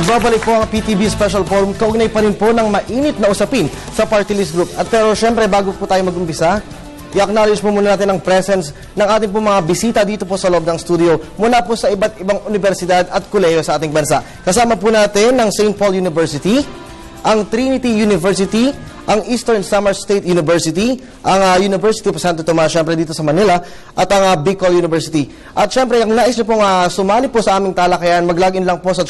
Nagbabalik po ang PTV Special Forum, kaugnay pa rin po ng mainit na usapin sa Party List Group. At pero syempre, bago po tayo mag-umpisa, i-acknowledge po muna natin ang presence ng ating po mga bisita dito po sa loob ng studio mula po sa iba't ibang universidad at kuleyo sa ating bansa. Kasama po natin ang St. Paul University, ang Trinity University, ang Eastern Samar State University, ang University of Santo Tomas, syempre dito sa Manila, at ang Bicol University. At syempre, ang nais nyo pong sumali po sa aming talakayan, mag-login lang po sa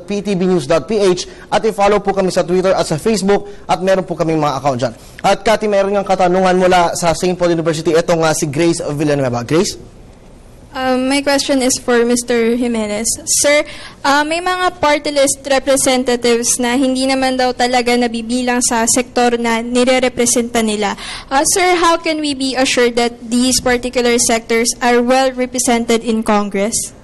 ptbnews.ph at i-follow po kami sa Twitter at sa Facebook at meron po kaming mga account dyan. At Cathy, meron ng katanungan mula sa St. Paul University. Itong si Grace Villanueva. Grace? My question is for Mr. Jimenez. Sir, may mga party list representatives na hindi naman daw talaga nabibilang sa sektor na nire-representa nila. Sir, how can we be assured that these particular sectors are well represented in Congress?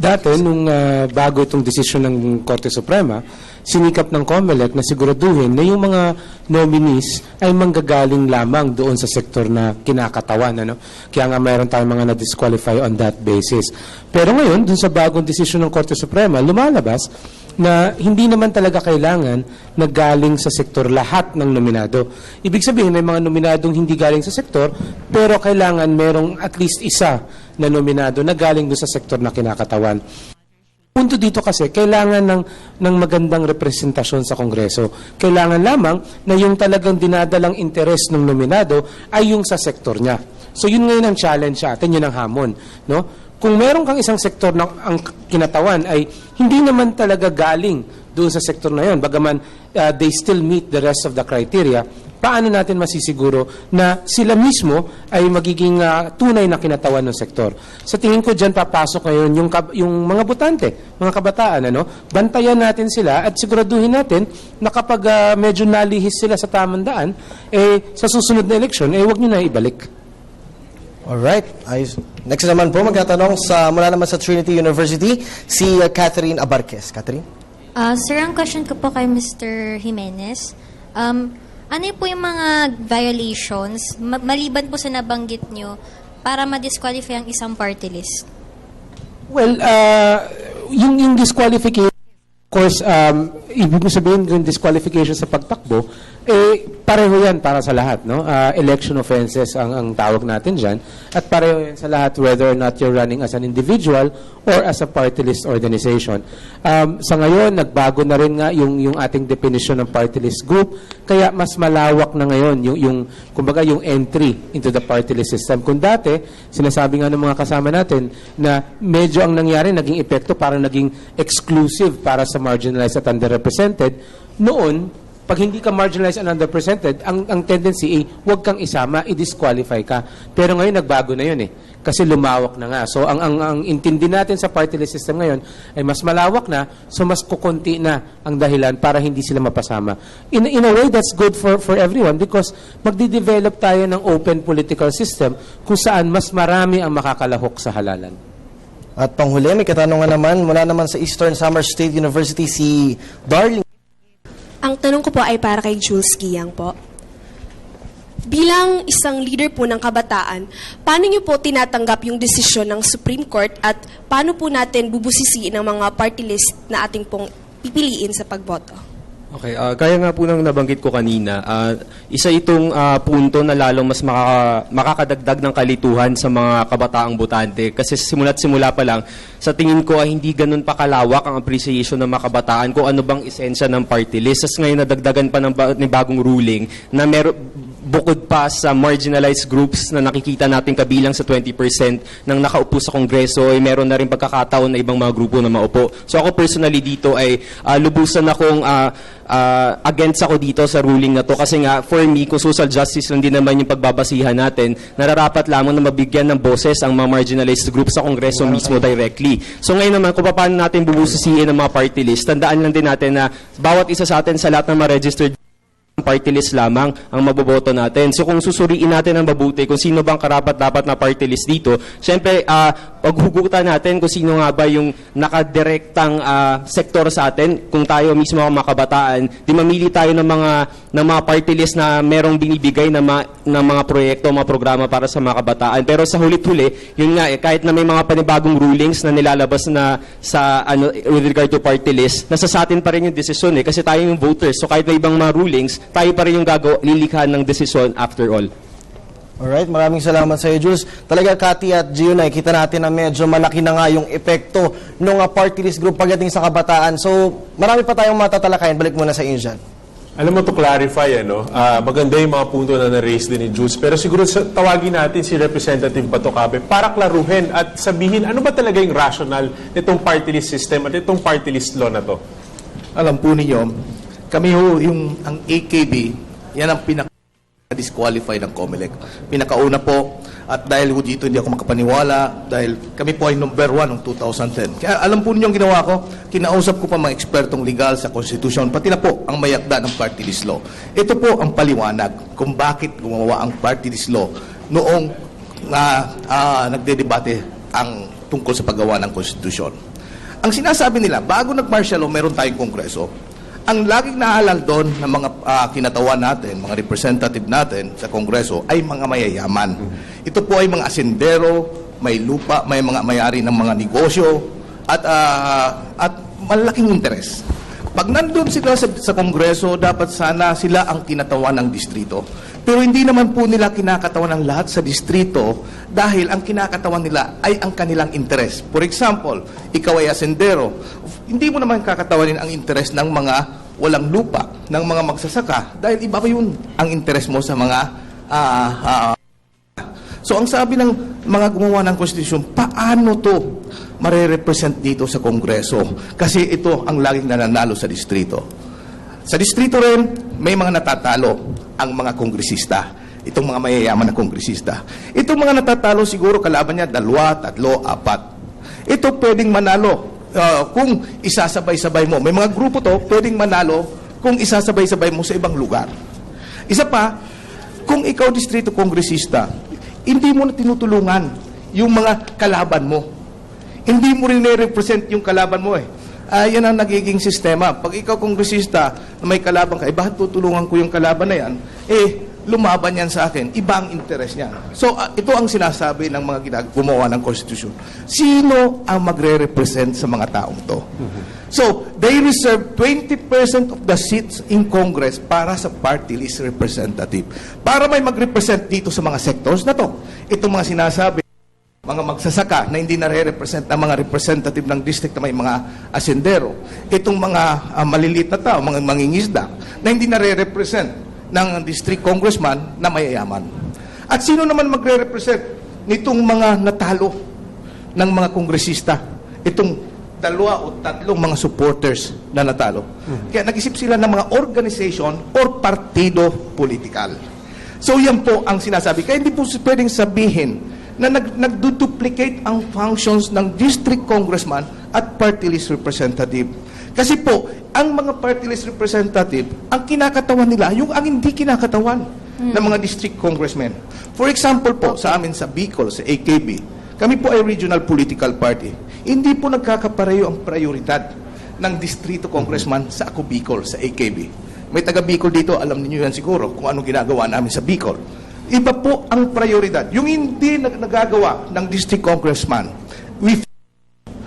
Dati, nung bago itong desisyon ng Korte Suprema, sinikap ng COMELEC na siguraduhin na yung mga nominees ay manggagaling lamang doon sa sektor na kinakatawan. Ano? Kaya nga mayroon tayong mga na-disqualify on that basis. Pero ngayon, dun sa bagong desisyon ng Korte Suprema, lumalabas na hindi naman talaga kailangan na galing sa sektor lahat ng nominado. Ibig sabihin, may mga nominadong hindi galing sa sektor, pero kailangan merong at least isa na nominado na galing doon sa sektor na kinakatawan. Punto dito kasi, kailangan ng magandang representasyon sa Kongreso. Kailangan lamang na yung talagang dinadalang interes ng nominado ay yung sa sektor niya. So yun ngayon ang challenge sa atin, yun ang hamon. No? Kung meron kang isang sektor na ang kinatawan ay hindi naman talaga galing doon sa sektor na yun, bagaman they still meet the rest of the criteria, paano natin masisiguro na sila mismo ay magiging tunay na kinatawan ng sektor? Sa tingin ko dyan papasok ngayon yung mga botante, mga kabataan. Ano? Bantayan natin sila at siguraduhin natin na kapag medyo nalihis sila sa tamang daan, sa susunod na eleksyon, huwag nyo na ibalik. Alright. Next naman po, magtatanong mula naman sa Trinity University, si Catherine Abarquez. Catherine? Sir, ang question ko po kay Mr. Jimenez, ano po yung mga violations, maliban po sa nabanggit nyo, para ma-disqualify ang isang party list? Well, yung disqualification, of course, ibig sabihin yung disqualification sa pagtakbo, pareho yan para sa lahat. No? Election offenses ang tawag natin dyan. At pareho yan sa lahat whether or not you're running as an individual or as a party list organization. Sa ngayon, nagbago na rin nga yung ating definition ng party list group. Kaya mas malawak na ngayon kumbaga yung entry into the party list system. Kung dati, sinasabi nga ng mga kasama natin na medyo ang nangyari, naging epekto parang naging exclusive para sa marginalized at underrepresented. Noon, pag hindi ka marginalized and underrepresented, ang tendency huwag kang isama, i-disqualify ka. Pero ngayon, nagbago na yun kasi lumawak na nga. So, ang intindi natin sa party list system ngayon ay mas malawak na, so mas kukunti na ang dahilan para hindi sila mapasama. In a way, that's good for everyone because magdi-develop tayo ng open political system kung saan mas marami ang makakalahok sa halalan. At panghuli, may katanungan naman mula naman sa Eastern Samar State University, si Darling. Ang tanong ko po ay para kay Jules Giyang po. Bilang isang leader po ng kabataan, paano niyo po tinatanggap yung desisyon ng Supreme Court at paano po natin bubusisiin ang mga party list na ating pong pipiliin sa pagboto? Okay, kaya nga po nang nabanggit ko kanina, isa itong punto na lalong mas makakadagdag ng kalituhan sa mga kabataang botante. Kasi simula't simula pa lang, sa tingin ko ay hindi ganun pa kalawak ang appreciation ng mga kabataan kung ano bang esensya ng party list. As ngayon nadagdagan pa ng bagong ruling na bukod pa sa marginalized groups na nakikita natin kabilang sa 20% ng nakaupo sa Kongreso, ay meron na rin pagkakataon na ibang mga grupo na maupo. So ako personally dito ay lubusan akong against ako dito sa ruling na to kasi nga for me, kung social justice lang din naman yung pagbabasihan natin, nararapat lamang na mabigyan ng boses ang mga marginalized groups sa Kongreso mismo directly. So ngayon naman, kung paano natin bubusisiin ang mga party list, tandaan lang din natin na bawat isa sa atin sa lahat ng mga registered party list lamang ang maboboto natin. So kung susuriin natin ang mabuti kung sino bang karapat-dapat na party list dito, syempre paghugutan natin kung sino nga ba yung nakadirektang sektor sa atin. Kung tayo mismo ang mga kabataan, di mamili tayo ng mga party list na merong binibigay na mga proyekto, mga programa para sa mga kabataan. Pero sa hulit-huli, yun nga kahit na may mga panibagong rulings na nilalabas na sa with regard to party list, nasa sa atin pa rin yung desisyon kasi tayo yung voters. So kahit may ibang mga rulings, tayo pa rin yung lilikha ng desisyon after all. Alright, maraming salamat sa iyo, Jules. Talaga, Cathy at Gio, nakikita natin na medyo malaki na nga yung epekto ng party list group pagdating sa kabataan. So, marami pa tayong matatalakayan. Balik muna sa iyo dyan. Alam mo, to clarify, maganda yung mga punto na na-raise din ni Jules. Pero siguro tawagin natin si Representative Bato Cabe para klaruhin at sabihin ano ba talaga yung rational nitong party list system at itong party list law na to. Alam po ninyo, kami ho, ang AKB, yan ang disqualify ng COMELEC. Pinakauna po, at dahil ho dito hindi ako makapaniwala, dahil kami po ay number 1 noong 2010. Kaya alam po ninyo ang ginawa ko, kinausap ko pa mga ekspertong legal sa Constitution, pati na po ang mayakda ng party list law. Ito po ang paliwanag kung bakit gumawa ang party list law noong nagdedebate ang tungkol sa paggawa ng Constitution. Ang sinasabi nila, bago nag-martial law, meron tayong Kongreso. Ang laging naalala doon ng mga kinatawan natin, mga representative natin sa Kongreso ay mga mayayaman. Ito po ay mga asindero, may lupa, may mga mayari ng mga negosyo at malaking interes. Pag nandun sila sa Kongreso, dapat sana sila ang kinatawan ng distrito. Pero hindi naman po nila kinakatawan ng lahat sa distrito dahil ang kinakatawan nila ay ang kanilang interes. For example, ikaw ay asendero. Hindi mo naman kakatawanin ang interes ng mga walang lupa, ng mga magsasaka dahil iba pa yun ang interes mo sa mga So ang sabi ng mga gumawa ng konstitusyon, paano to mare-represent dito sa Kongreso? Kasi ito ang laging nananalo sa distrito. Sa distrito rin, may mga natatalo ang mga kongresista. Itong mga mayayaman na kongresista. Itong mga natatalo siguro kalaban niya 2, 3, 4. Ito pwedeng manalo kung isasabay-sabay mo. May mga grupo to pwedeng manalo kung isasabay-sabay mo sa ibang lugar. Isa pa, kung ikaw distrito kongresista, hindi mo na tinutulungan yung mga kalaban mo. Hindi mo rin represent yung kalaban mo yan ang nagiging sistema. Pag ikaw kongresista na may kalaban ka, bakit tutulungan ko yung kalaban na yan? Lumaban yan sa akin. Iba ang interes niya. So, ito ang sinasabi ng mga gumawa ng konstitusyon. Sino ang magre-represent sa mga taong to? So, they reserve 20% of the seats in Congress para sa party list representative. Para may mag-represent dito sa mga sectors na to. Itong mga sinasabi, mga magsasaka na hindi nare-represent ang mga representative ng district na may mga asendero. Itong mga maliliit na tao, mga mangingisda, na hindi nare-represent ng district congressman na mayayaman. At sino naman magre-represent nitong mga natalo ng mga kongresista? Itong 2 o 3 mga supporters na natalo. Kaya nag-isip sila ng mga organization or partido politikal. So yan po ang sinasabi. Kaya hindi po pwedeng sabihin na nagduduplicate ang functions ng district congressman at party list representative. Kasi po, ang mga party list representative, ang kinakatawan nila, yung ang hindi kinakatawan ng mga district congressmen. For example po, sa amin sa Bicol, sa AKB, kami po ay regional political party. Hindi po nagkakapareho ang prioridad ng distrito congressman sa ako Bicol, sa AKB. May taga Bicol dito, alam niyo yan siguro kung anong ginagawa namin sa Bicol. Iba po ang prioridad. Yung hindi nagagawa ng district congressman.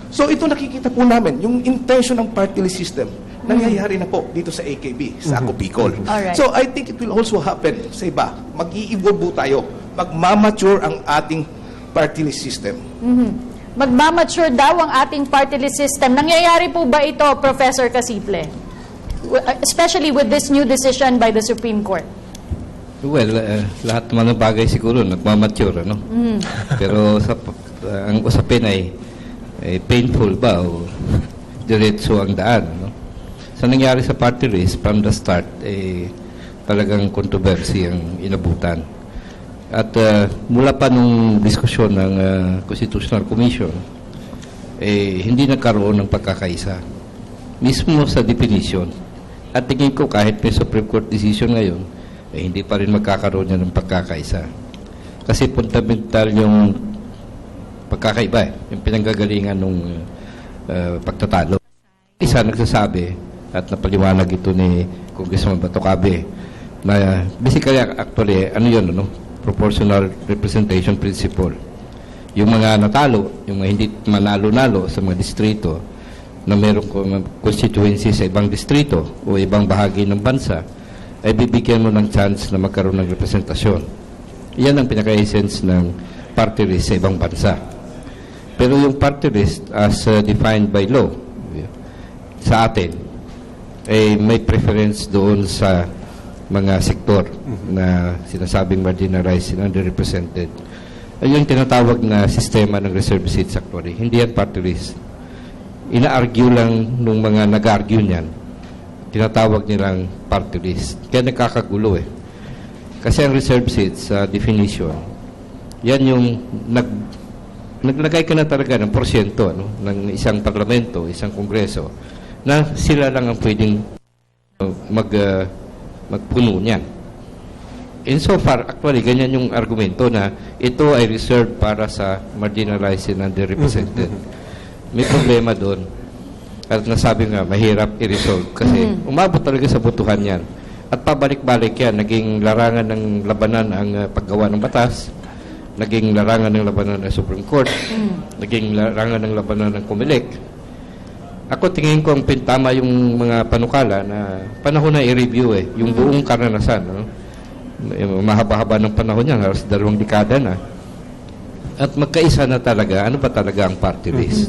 So ito nakikita po namin, yung intention ng party list system, nangyayari na po dito sa AKB, sa ako Bicol. Alright. So I think it will also happen sa iba. Mag-i-evolve tayo. Magmamature ang ating party list system. Magmamature daw ang ating party list system. Nangyayari po ba ito, Professor Casiple? Especially with this new decision by the Supreme Court. Well, lahat naman ng bagay siguro nagmamature, ano? Pero ang usapin ay painful ba o diretso ang daan, no? Sa nangyari sa party list, from the start, talagang controversy ang inabutan. At mula pa nung diskusyon ng Constitutional Commission, hindi nagkaroon ng pagkakaisa. Mismo sa definition At tingin ko kahit may Supreme Court decision ngayon, hindi pa rin magkakaroon yan ng pagkakaisa. Kasi fundamental yung pagkakaiba, yung pinanggagalingan ng pagtatalo. Isa nagsasabi, at napaliwanag ito ni Congressman Batocabe, na basically, actually, ano yun, proportional representation principle. Yung mga natalo, yung mga hindi manalo-nalo sa mga distrito na mayroong constituency sa ibang distrito o ibang bahagi ng bansa, ay bibigyan mo ng chance na magkaroon ng representasyon. Yan ang pinaka-essence ng party list sa ibang bansa. Pero yung party list as defined by law sa atin, ay may preference doon sa mga sektor na sinasabing marginalized and underrepresented. Ay yung tinatawag na sistema ng reserve seats actually. Hindi yan party list. Ina-argue lang nung mga nag-argue niyan, tinatawag nilang party list. Kaya nagkakagulo eh. Kasi ang reserve seats sa definition, yan yung naglagay ka na talaga ng porsyento ng isang parlamento, isang kongreso, na sila lang ang pwedeng magpuno niyan. In so far, actually, ganyan yung argumento na ito ay reserved para sa marginalized and underrepresented. May problema doon. At nasabi nga, mahirap i-resolve kasi umabot talaga sa botohan yan. At pabalik-balik yan, naging larangan ng labanan ang paggawa ng batas, naging larangan ng labanan ng Supreme Court, naging larangan ng labanan ng COMELEC. Ako tingin ko ang tama yung mga panukala na panahon na i-review yung buong karanasan. Mahaba-haba ng panahon yan, halos 2 dekada na. At magkaisa na talaga, ano ba talaga ang party list?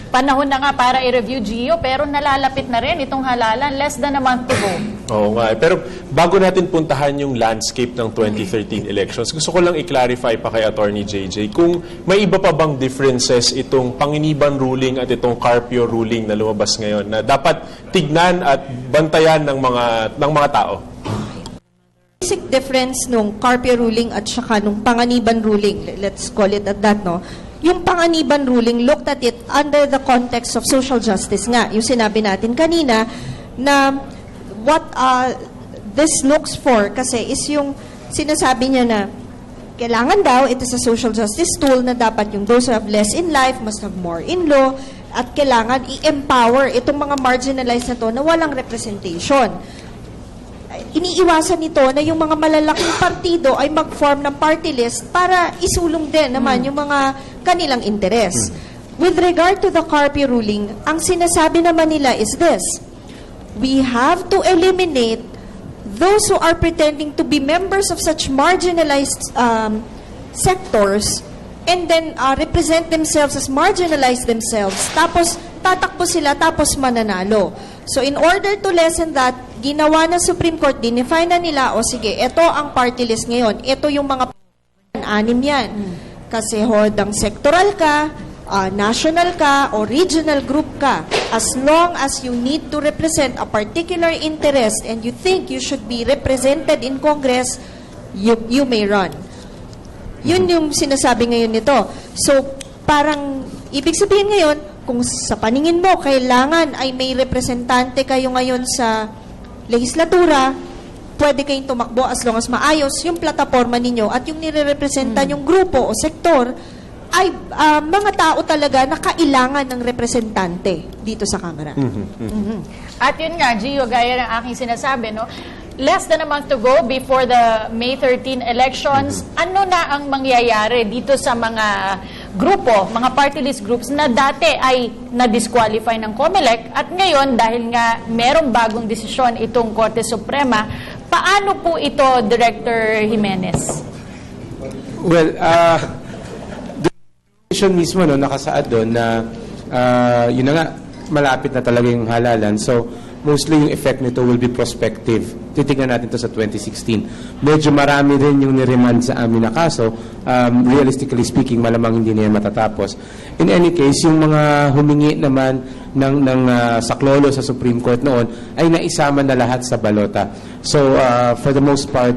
Panahon na nga para i-review, Gio, pero nalalapit na rin itong halalan. Less than a month to go. Oo nga. Pero bago natin puntahan yung landscape ng 2013 elections, gusto ko lang i-clarify pa kay Attorney JJ kung may iba pa bang differences itong Panginiban ruling at itong Carpio ruling na lumabas ngayon na dapat tignan at bantayan ng mga tao. Basic difference nung Carpio ruling at saka nung Panganiban ruling, let's call it at that, no? Yung Panganiban ruling looked at it under the context of social justice nga. Yung sinabi natin kanina na what this looks for kasi is yung sinasabi niya na kailangan daw, it is a social justice tool na dapat yung those who have less in life must have more in law at kailangan i-empower itong mga marginalized na to na walang representation. Iniiwasan nito na yung mga malalaking partido ay mag-form ng party list para isulong din naman yung mga kanilang interes. With regard to the Carpio ruling, ang sinasabi naman nila is this: we have to eliminate those who are pretending to be members of such marginalized sectors and then represent themselves as marginalized themselves. Tapos tatakbo sila tapos mananalo. So in order to lessen that, ginawa ng Supreme Court, dinefine na nila, o sige, ito ang party list ngayon. Ito yung mga 6 yan. Kasi hodang sectoral ka, national ka, o regional group ka. As long as you need to represent a particular interest and you think you should be represented in Congress, you may run. Yun yung sinasabi ngayon nito. So, parang, ibig sabihin ngayon, kung sa paningin mo, kailangan ay may representante kayo ngayon sa legislatura, pwede kayong tumakbo as long as maayos yung plataforma ninyo at yung nire-representan yung grupo o sektor ay mga tao talaga na kailangan ng representante dito sa Kamara. At yun nga, Gio, gaya ng aking sinasabi, no? Less than a month to go before the May 13 elections, ano na ang mangyayari dito sa mga grupo, mga party list groups na dati ay na-disqualify ng COMELEC at ngayon dahil nga merong bagong desisyon itong Korte Suprema, paano po ito, Director Jimenez? Well, the decision mismo nakasaad doon na yun na nga, malapit na talaga yung halalan. So, mostly yung effect nito will be prospective. Titingnan natin to sa 2016. Medyo marami rin yung niremand sa amin na kaso. Realistically speaking, malamang hindi na yan matatapos. In any case, yung mga humingi naman ng saklolo sa Supreme Court noon ay naisama na lahat sa balota. So, for the most part,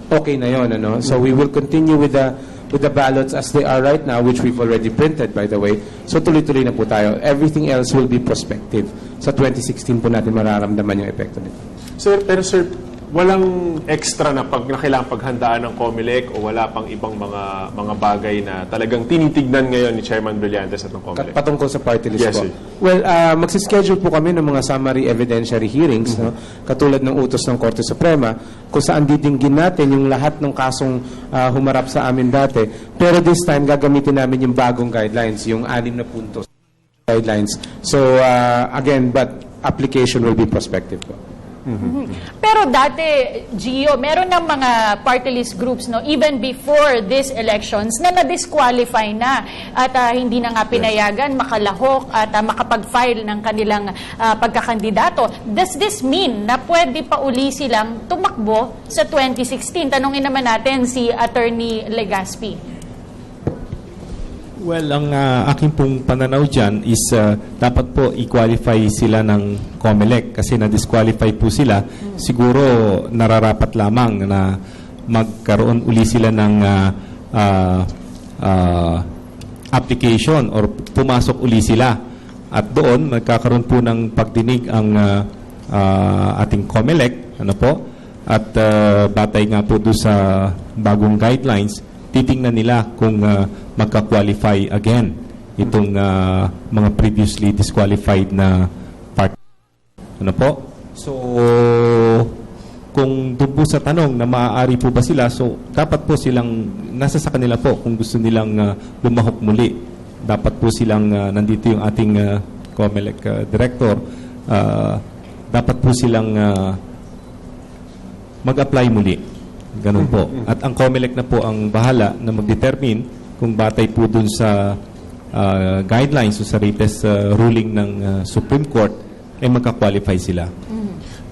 okay na yun. Ano? So, we will continue with the ballots as they are right now, which we've already printed, by the way. So, tuloy-tuloy na po tayo. Everything else will be prospective. sa 2016 po natin mararamdaman yung epekto nito. Sir, pero sir, walang extra na kailangang paghandaan ng COMELEC o wala pang ibang mga bagay na talagang tinitignan ngayon ni Chairman Brillantes at ng COMELEC? Patungkol sa party list Yes, po. sir. Well, magsischedule po kami ng mga summary evidentiary hearings, no? Katulad ng utos ng Korte Suprema, kung saan didinggin natin yung lahat ng kasong humarap sa amin dati. Pero this time, gagamitin namin yung bagong guidelines, yung 6 na puntos guidelines. So, again, but application will be prospective po. Pero dati, Gio, meron ng mga party list groups, no, even before these elections, na na-disqualify na at hindi na nga pinayagan makalahok at makapag-file ng kanilang pagkakandidato. Does this mean na pwede pa uli silang tumakbo sa 2016? Tanungin naman natin si Attorney Legaspi. Well, ang aking pong pananaw dyan is dapat po i-qualify sila ng COMELEC kasi na-disqualify po sila. Siguro nararapat lamang na magkaroon uli sila ng application or pumasok uli sila. At doon, magkakaroon po ng pagdinig ang ating COMELEC. Ano po? At batay nga po doon sa bagong guidelines, titingnan nila kung magka-qualify again itong mga previously disqualified na party. Ano po? So, kung doon po sa tanong na maaari po ba sila, so dapat po silang, nasa sa kanila po kung gusto nilang lumahok muli. Dapat po silang, nandito yung ating COMELEC director, dapat po silang mag-apply muli. Ganun po. At ang COMELEC na po ang bahala na mag-determine kung batay po dun sa guidelines o sa latest ruling ng Supreme Court ay magka-qualify sila.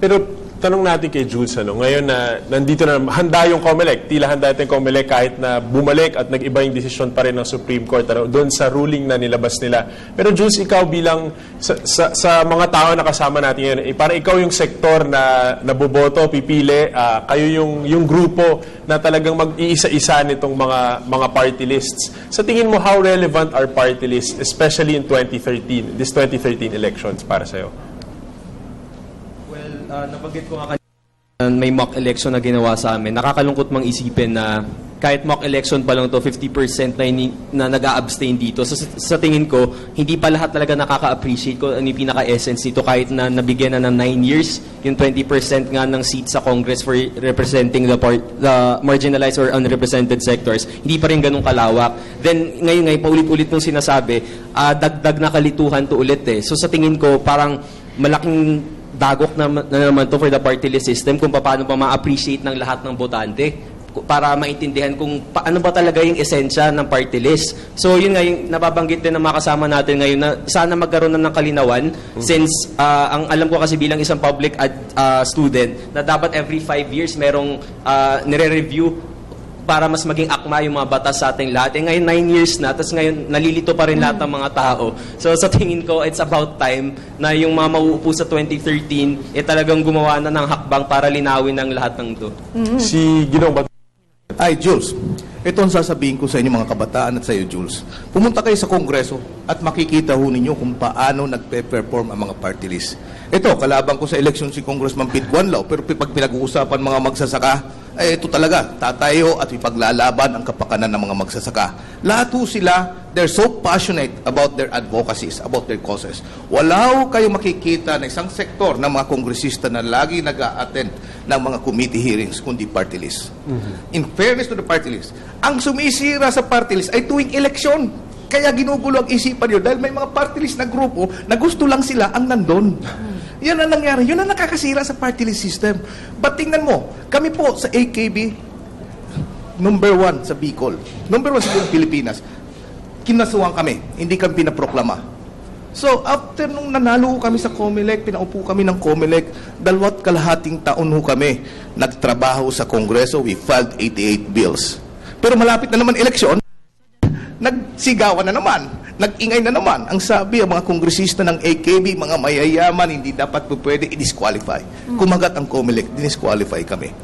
Pero tanong natin kay Jules, ngayon na nandito na, handa yung COMELEC, tila handa yung COMELEC kahit na bumalik at nag-iba yung desisyon pa rin ng Supreme Court doon sa ruling na nilabas nila. Pero Jules, ikaw bilang sa mga tao na kasama natin ngayon, para ikaw yung sektor na naboboto, pipili, kayo yung grupo na talagang mag-iisa-isa nitong mga party lists. Sa tingin mo, how relevant are party lists, especially in 2013, this 2013 elections para sa'yo? Nabanggit ko nga kanina, may mock election na ginawa sa amin. Nakakalungkot mang isipin na kahit mock election pa lang to 50% na nag-a-abstain dito. So, sa tingin ko, hindi pa lahat talaga nakaka-appreciate ko ano yung pinaka-essence dito kahit na nabigyan na ng 9 years, yung 20% nga ng seats sa Congress for representing the marginalized or unrepresented sectors, hindi pa rin ganun kalawak. Then, ngayon paulit-ulit mong sinasabi, dagdag na kalituhan to ulit eh. So, sa tingin ko, parang malaking dagok na naman to for the party list system kung paano pa ma-appreciate ng lahat ng botante para maintindihan kung paano ba talaga yung esensya ng party list. So yun nga yung nababanggit din ng mga kasama natin ngayon na sana magkaroon na ng kalinawan since ang alam ko kasi bilang isang public student na dapat every 5 years merong nire-review para mas maging akma yung mga batas sa ating lahat. Ngayon, 9 years na, tapos ngayon, nalilito pa rin lahat ng mga tao. So, sa tingin ko, it's about time na yung mga mauupo sa 2013, talagang gumawa na ng hakbang para linawin ang lahat ng ito. Si Ginoong Ay, Jules, ito ang sasabihin ko sa inyo mga kabataan at sa iyo, Jules. Pumunta kayo sa Kongreso at makikita ho ninyo kung paano nagpe-perform ang mga party list. Ito, kalabang ko sa eleksyon si Congressman Pete Guanlao, pero pag pinag-uusapan mga magsasaka, ito talaga, tatayo at ipaglalaban ang kapakanan ng mga magsasaka. Lahat ho sila, they're so passionate about their advocacies, about their causes. Wala ho kayo makikita na isang sektor ng mga kongresista na lagi nag-a-attend ng mga committee hearings, kundi party list. In fairness to the party list, ang sumisira sa party list ay tuwing eleksyon. Kaya ginugulo ang isipan nyo dahil may mga party list na grupo na gusto lang sila ang nandun. Yan ang nangyari. Yun ang nakakasira sa party list system. But tingnan mo, kami po sa AKB, number 1 sa Bicol, number 1 sa buong Pilipinas, kinasuhan kami. Hindi kami pinaproklama. So, after nung nanalo kami sa COMELEC, pinaupo kami ng COMELEC, 2.5 taon ho kami nagtrabaho sa Kongreso. We filed 88 bills. Pero malapit na naman eleksyon, nagsigawan na naman, nag-ingay na naman. Ang sabi ang mga kongresista ng AKB, mga mayayaman, hindi dapat po pwede i-disqualify. Kumagat ang COMELEC, dinisqualify kami.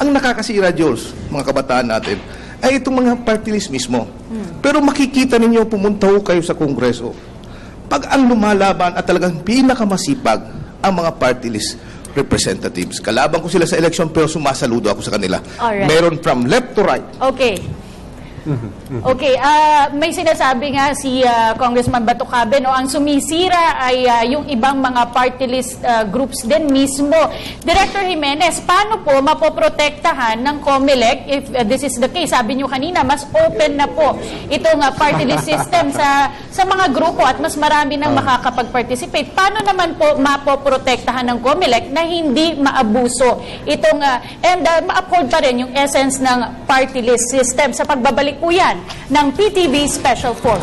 Ang nakakasira, Jules, mga kabataan natin, ay itong mga party list mismo. Pero makikita ninyo, pumunta ho kayo sa Kongreso. pag ang lumalaban at talagang pinakamasipag ang mga party list representatives. Kalaban ko sila sa election pero sumasaludo ako sa kanila. Alright. Meron from left to right. Okay. Okay, may sinasabi nga si Congressman Bato Cabe, no, ang sumisira ay yung ibang mga party list groups din mismo. Director Jimenez, paano po mapoprotektahan ng COMELEC if this is the case? Sabi nyo kanina, mas open na po itong party list system sa mga grupo at mas marami nang makakapag-participate. Paano naman po mapoprotektahan ng COMELEC na hindi maabuso itong and ma-uphold pa rin yung essence ng party list system sa pagbabalik po yan ng PTV Special Force?